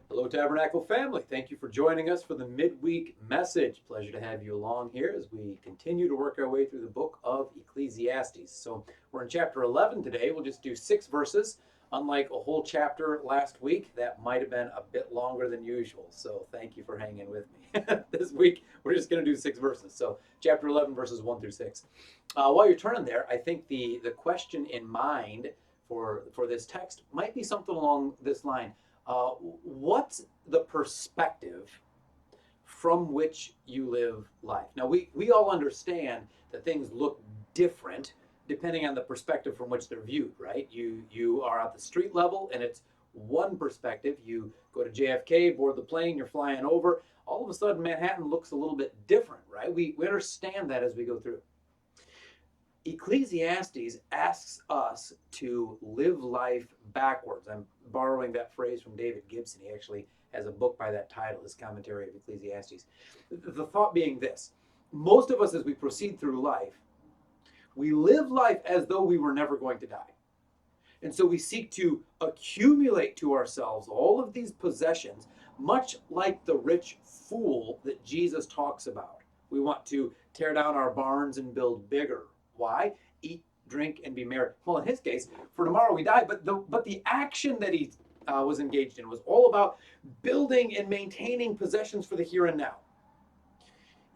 Hello, Tabernacle family. Thank you for joining us for the midweek message. Pleasure to have you along here as we continue to work our way through the book of Ecclesiastes. So, we're in chapter 11 today. We'll just do 6 verses. Unlike a whole chapter last week, that might have been a bit longer than usual. So, thank you for hanging with me. This week, we're just going to do 6 verses. So, chapter 11, verses 1 through 6. While you're turning there, I think the question in mind for this text might be something along this line. What's the perspective from which you live life? Now, we all understand that things look different depending on the perspective from which they're viewed, right? You are at the street level and it's one perspective. You go to JFK, board the plane, you're flying over. All of a sudden, Manhattan looks a little bit different, right? We understand that as we go through. Ecclesiastes asks us to live life backwards. I'm borrowing that phrase from David Gibson. He actually has a book by that title, his commentary of Ecclesiastes. The thought being this: most of us, as we proceed through life, we live life as though we were never going to die. And so we seek to accumulate to ourselves all of these possessions, much like the rich fool that Jesus talks about. We want to tear down our barns and build bigger. Why? Eat, drink, and be merry. Well, in his case, for tomorrow we die. But the action that he was engaged in was all about building and maintaining possessions for the here and now.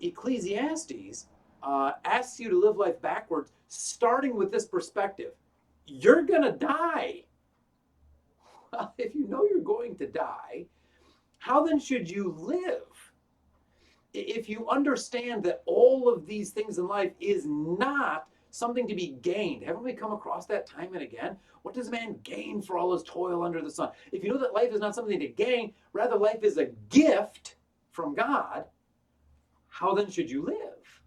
Ecclesiastes asks you to live life backwards, starting with this perspective: you're gonna die. Well, if you know you're going to die, how then should you live? If you understand that all of these things in life is not something to be gained. Haven't we come across that time and again? What does man gain for all his toil under the sun? If you know that life is not something to gain, rather life is a gift from God, how then should you live?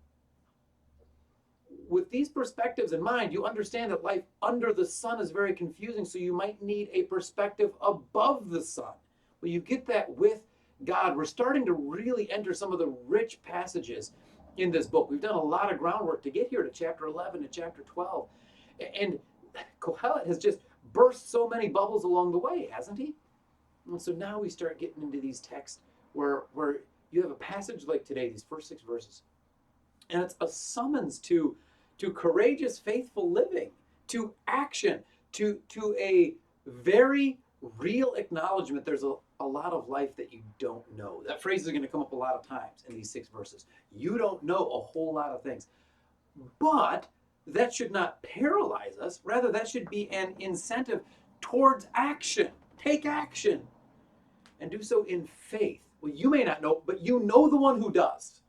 With these perspectives in mind, you understand that life under the sun is very confusing, so you might need a perspective above the sun. Well, you get that with God. We're starting to really enter some of the rich passages in this book. We've done a lot of groundwork to get here to chapter 11 and chapter 12. And Kohelet has just burst so many bubbles along the way, hasn't he? And so now we start getting into these texts where you have a passage like today, these first 6 verses. And it's a summons to courageous, faithful living, to action, to a very real acknowledgement there's a lot of life that you don't know. That phrase is going to come up a lot of times in these 6 verses. You don't know a whole lot of things. But that should not paralyze us. Rather, that should be an incentive towards action. Take action and do so in faith. Well, you may not know, but you know the one who does.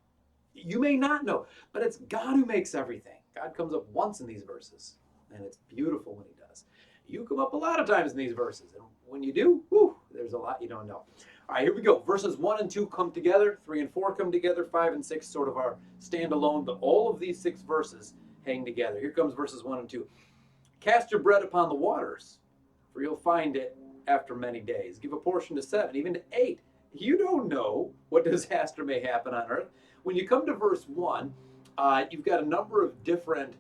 You may not know, but it's God who makes everything. God comes up once in these verses, and it's beautiful when he does. You come up a lot of times in these verses, and when you do, whew, there's a lot you don't know. All right, here we go. Verses 1 and 2 come together, 3 and 4 come together, 5 and 6 sort of are standalone, but all of these 6 verses hang together. Here comes verses 1 and 2. Cast your bread upon the waters, for you'll find it after many days. Give a portion to 7, even to 8. You don't know what disaster may happen on earth. When you come to verse 1, you've got a number of different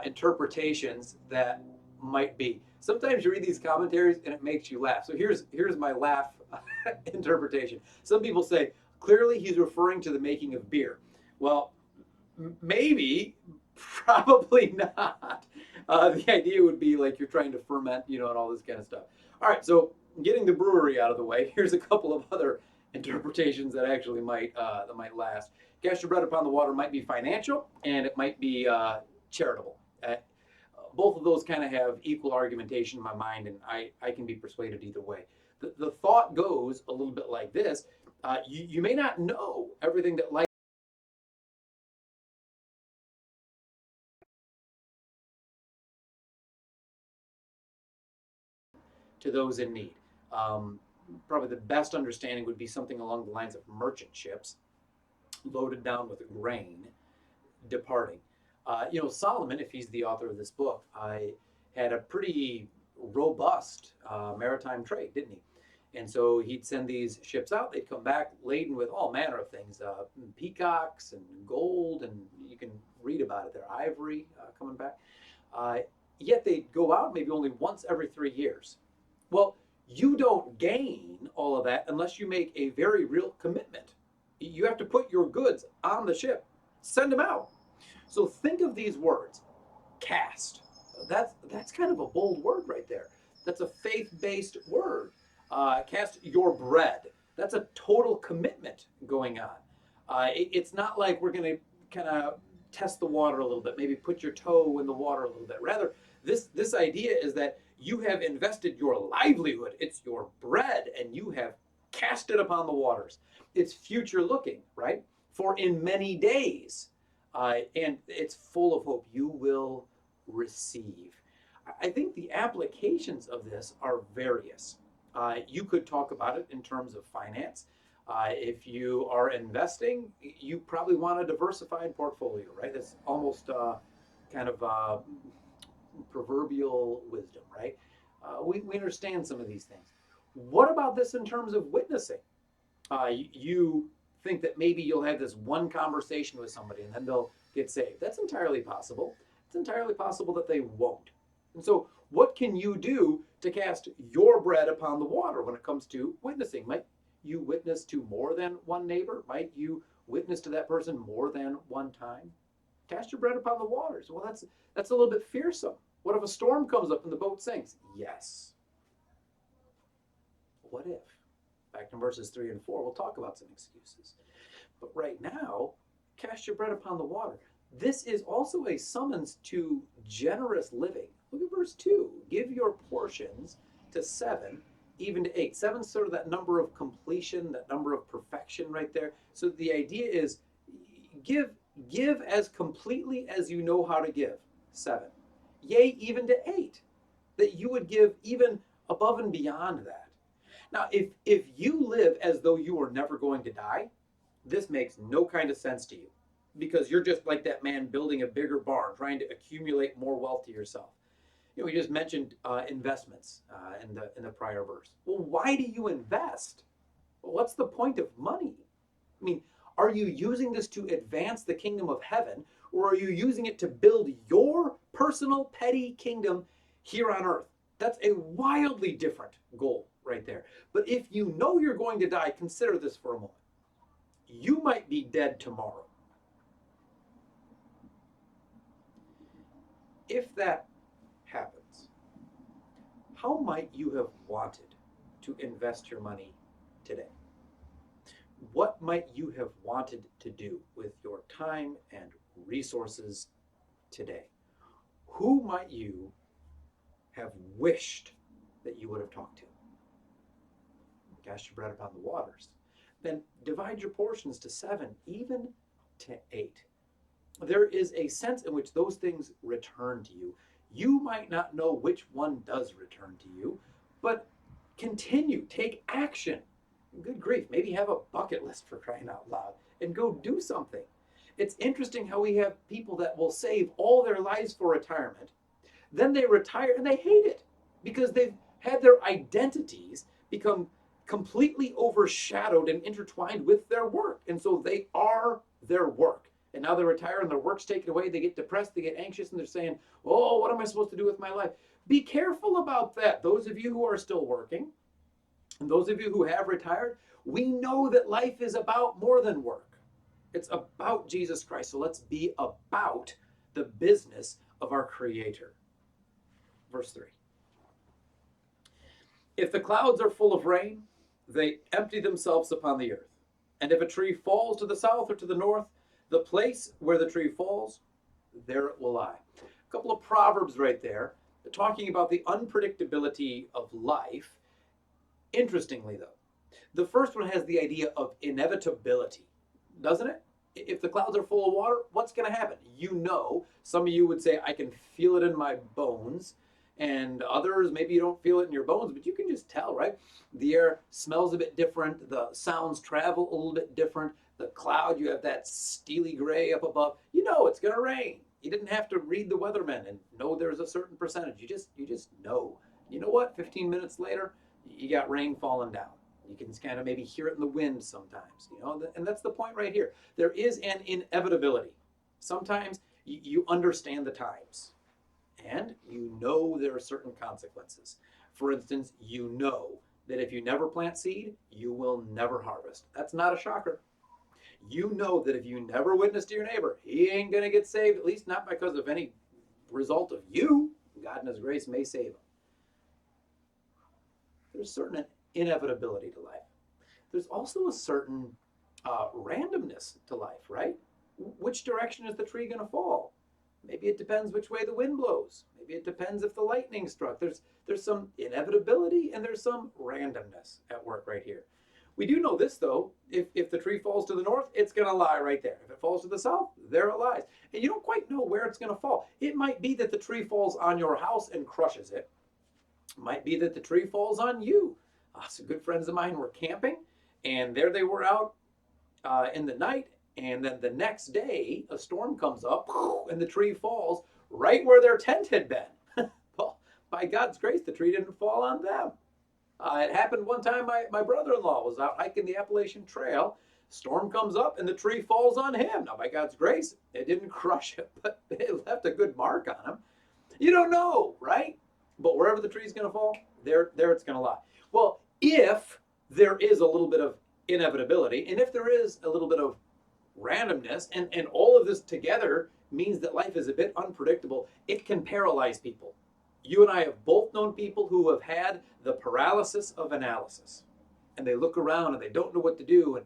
interpretations that might be. Sometimes you read these commentaries and it makes you laugh. So here's my laugh interpretation. Some people say, clearly he's referring to the making of beer. Well, maybe, probably not. The idea would be like you're trying to ferment, and all this kind of stuff. All right, so getting the brewery out of the way, here's a couple of other interpretations that actually might last. Cast your bread upon the water might be financial, and it might be charitable. Both of those kind of have equal argumentation in my mind, and I can be persuaded either way. The thought goes a little bit like this. You may not know everything that life to those in need. Probably the best understanding would be something along the lines of merchant ships loaded down with grain departing. Solomon, if he's the author of this book, had a pretty robust maritime trade, didn't he? And so he'd send these ships out. They'd come back laden with all manner of things, peacocks and gold, and you can read about it there, ivory coming back. Yet they'd go out maybe only once every 3 years. Well, you don't gain all of that unless you make a very real commitment. You have to put your goods on the ship, send them out. So think of these words: cast. That's kind of a bold word right there. That's a faith-based word. Cast your bread. That's a total commitment going on. It's not like we're going to kind of test the water a little bit, maybe put your toe in the water a little bit. Rather, this idea is that you have invested your livelihood. It's your bread, and you have cast it upon the waters. It's future looking, right? For in many days, and it's full of hope. You will receive. I think the applications of this are various. You could talk about it in terms of finance. If you are investing, you probably want a diversified portfolio, right? That's almost kind of proverbial wisdom, right? We understand some of these things. What about this in terms of witnessing? You think that maybe you'll have this one conversation with somebody and then they'll get saved. That's entirely possible. It's entirely possible that they won't. And so, what can you do to cast your bread upon the water when it comes to witnessing? Might you witness to more than one neighbor? Might you witness to that person more than one time? Cast your bread upon the waters. Well, that's a little bit fearsome. What if a storm comes up and the boat sinks? Yes. What if? Back in verses 3 and 4, we'll talk about some excuses. But right now, cast your bread upon the water. This is also a summons to generous living. Look at verse 2. Give your portions to 7, even to 8. 7 is sort of that number of completion, that number of perfection right there. So the idea is give as completely as you know how to give. 7. Yea, even to 8. That you would give even above and beyond that. Now, if you live as though you are never going to die, this makes no kind of sense to you, because you're just like that man building a bigger barn, trying to accumulate more wealth to yourself. We just mentioned investments in the prior verse. Well, why do you invest? Well, what's the point of money? I mean, are you using this to advance the kingdom of heaven, or are you using it to build your personal petty kingdom here on earth? That's a wildly different goal right there. But if you know you're going to die, consider this for a moment. You might be dead tomorrow. If that happens, how might you have wanted to invest your money today? What might you have wanted to do with your time and resources today? Who might you have wished that you would have talked to? Cast your bread upon the waters. Then divide your portions to 7, even to 8. There is a sense in which those things return to you. You might not know which one does return to you, but continue, take action. Good grief, maybe have a bucket list, for crying out loud, and go do something. It's interesting how we have people that will save all their lives for retirement. Then they retire and they hate it because they've had their identities become completely overshadowed and intertwined with their work. And so they are their work. And now they retire and their work's taken away. They get depressed, they get anxious, and they're saying, oh, what am I supposed to do with my life? Be careful about that. Those of you who are still working, and those of you who have retired, we know that life is about more than work. It's about Jesus Christ. So let's be about the business of our Creator. Verse 3. If the clouds are full of rain, they empty themselves upon the earth. And if a tree falls to the south or to the north, the place where the tree falls, there it will lie. A couple of proverbs right there, talking about the unpredictability of life. Interestingly, though, the first one has the idea of inevitability, doesn't it? If the clouds are full of water, what's going to happen? Some of you would say, I can feel it in my bones. And others, maybe you don't feel it in your bones, but you can just tell, right? The air smells a bit different. The sounds travel a little bit different. The cloud, you have that steely gray up above. You know it's going to rain. You didn't have to read the weatherman and know there's a certain percentage. You just know. You know what? 15 minutes later, you got rain falling down. You can kind of maybe hear it in the wind sometimes, and that's the point right here. There is an inevitability. Sometimes you understand the times. And you know there are certain consequences. For instance, that if you never plant seed, you will never harvest. That's not a shocker. You know that if you never witness to your neighbor, he ain't going to get saved, at least not because of any result of you. God in his grace may save him. There's certain inevitability to life. There's also a certain randomness to life, right? Which direction is the tree going to fall? Maybe it depends which way the wind blows. Maybe it depends if the lightning struck. There's some inevitability and there's some randomness at work right here. We do know this, though. If the tree falls to the north, it's going to lie right there. If it falls to the south, there it lies. And you don't quite know where it's going to fall. It might be that the tree falls on your house and crushes it. It might be that the tree falls on you. Some good friends of mine were camping, and there they were out in the night, and then the next day, a storm comes up, and the tree falls right where their tent had been. Well, by God's grace, the tree didn't fall on them. It happened one time, my brother-in-law was out hiking the Appalachian Trail. Storm comes up, and the tree falls on him. Now, by God's grace, it didn't crush him, but it left a good mark on him. You don't know, right? But wherever the tree's going to fall, there it's going to lie. Well, if there is a little bit of inevitability, and if there is a little bit of randomness, and all of this together means that life is a bit unpredictable, it can paralyze people. You and I have both known people who have had the paralysis of analysis. And they look around and they don't know what to do, and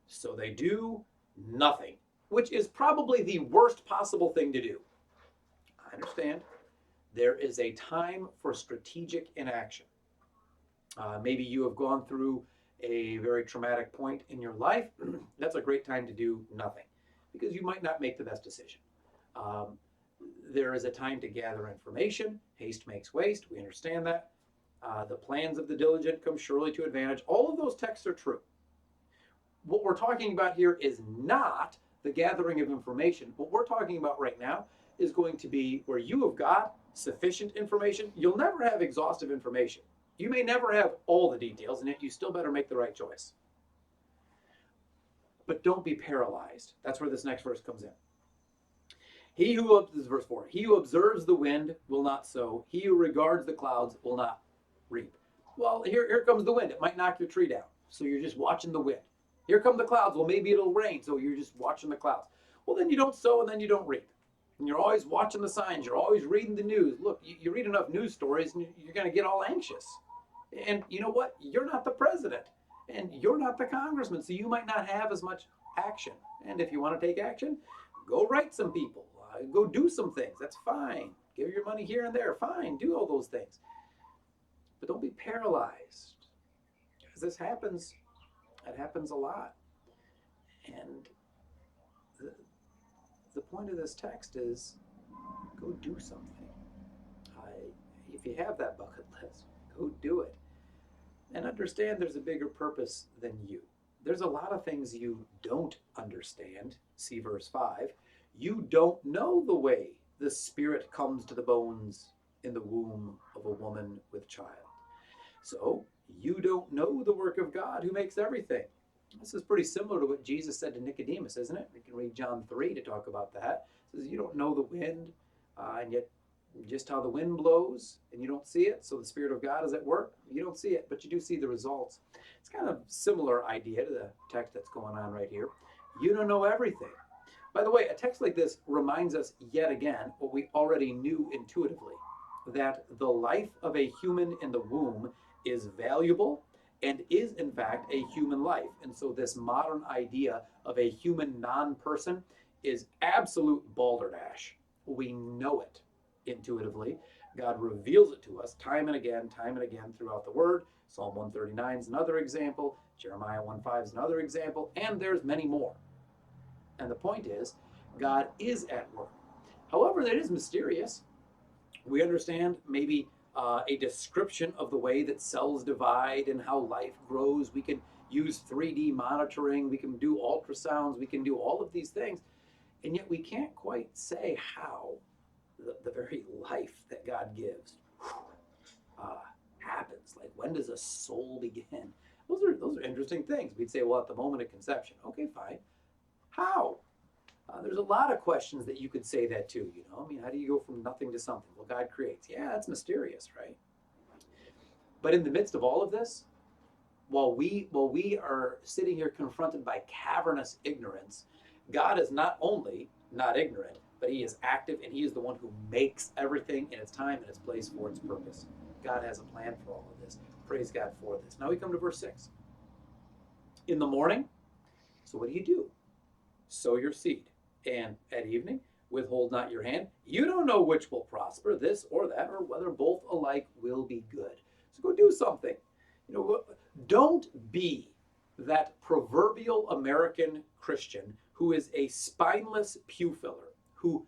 so they do nothing, which is probably the worst possible thing to do. I understand. There is a time for strategic inaction. Maybe you have gone through a very traumatic point in your life. That's a great time to do nothing because you might not make the best decision. There is a time to gather information. Haste makes waste. We understand that. The plans of the diligent come surely to advantage. All of those texts are true. What we're talking about here is not the gathering of information. What we're talking about right now is going to be where you have got sufficient information. You'll never have exhaustive information. You may never have all the details, and yet you still better make the right choice. But don't be paralyzed. That's where this next verse comes in. This is verse 4. He who observes the wind will not sow. He who regards the clouds will not reap. Well, here comes the wind. It might knock your tree down. So you're just watching the wind. Here come the clouds. Well, maybe it'll rain. So you're just watching the clouds. Well, then you don't sow and then you don't reap. And you're always watching the signs. You're always reading the news. Look, you read enough news stories and you're going to get all anxious. And you know what? You're not the president. And you're not the congressman. So you might not have as much action. And if you want to take action, go write some people. Go do some things. That's fine. Give your money here and there. Fine. Do all those things. But don't be paralyzed. Because this happens. It happens a lot. And the point of this text is go do something. If you have that bucket list, go do it. And understand there's a bigger purpose than you. There's a lot of things you don't understand. See verse 5. You don't know the way the Spirit comes to the bones in the womb of a woman with child. So you don't know the work of God who makes everything. This is pretty similar to what Jesus said to Nicodemus, isn't it? We can read John 3 to talk about that. It says you don't know the wind, and yet just how the wind blows, and you don't see it. So the Spirit of God is at work. You don't see it, but you do see the results. It's kind of a similar idea to the text that's going on right here. You don't know everything. By the way, a text like this reminds us yet again what we already knew intuitively, that the life of a human in the womb is valuable and is, in fact, a human life. And so this modern idea of a human non-person is absolute balderdash. We know it intuitively. God reveals it to us time and again throughout the Word. Psalm 139 is another example. Jeremiah 1:5 is another example. And there's many more. And the point is, God is at work. However, that is mysterious. We understand maybe a description of the way that cells divide and how life grows. We can use 3D monitoring. We can do ultrasounds. We can do all of these things. And yet we can't quite say how the very life that God gives happens. Like, when does a soul begin? Those are interesting things. We'd say, well, at the moment of conception. Okay, fine. How? There's a lot of questions that you could say that to, you know. I mean, how do you go from nothing to something? Well, God creates. Yeah, that's mysterious, right? But in the midst of all of this, while we are sitting here confronted by cavernous ignorance, God is not only not ignorant, but he is active, and he is the one who makes everything in its time and its place for its purpose. God has a plan for all of this. Praise God for this. Now we come to verse 6. In the morning, so what do? Sow your seed, and at evening, withhold not your hand. You don't know which will prosper, this or that, or whether both alike will be good. So go do something. Don't be that proverbial American Christian who is a spineless pew filler, who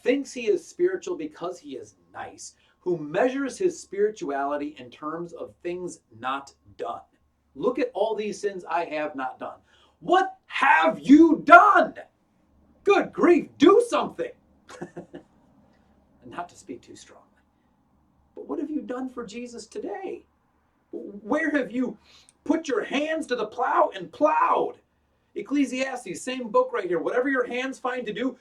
thinks he is spiritual because he is nice, who measures his spirituality in terms of things not done. Look at all these sins I have not done. What have you done? Good grief, do something. Not to speak too strongly. But what have you done for Jesus today? Where have you put your hands to the plow and plowed? Ecclesiastes, same book right here. Whatever your hands find to do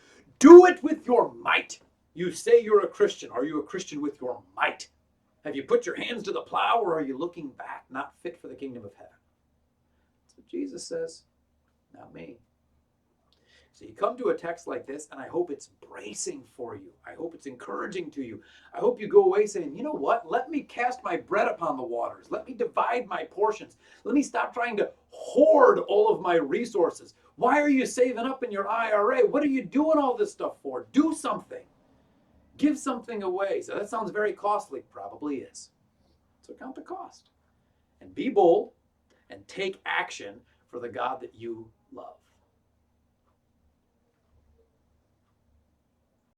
it with your might. You say you're a Christian. Are you a Christian with your might? Have you put your hands to the plow, or are you looking back, not fit for the kingdom of heaven? That's what Jesus says, not me. So you come to a text like this, and I hope it's bracing for you. I hope it's encouraging to you. I hope you go away saying, you know what? Let me cast my bread upon the waters. Let me divide my portions. Let me stop trying to hoard all of my resources. Why are you saving up in your IRA? What are you doing all this stuff for? Do something. Give something away. So that sounds very costly. Probably is. So count the cost. And be bold and take action for the God that you love.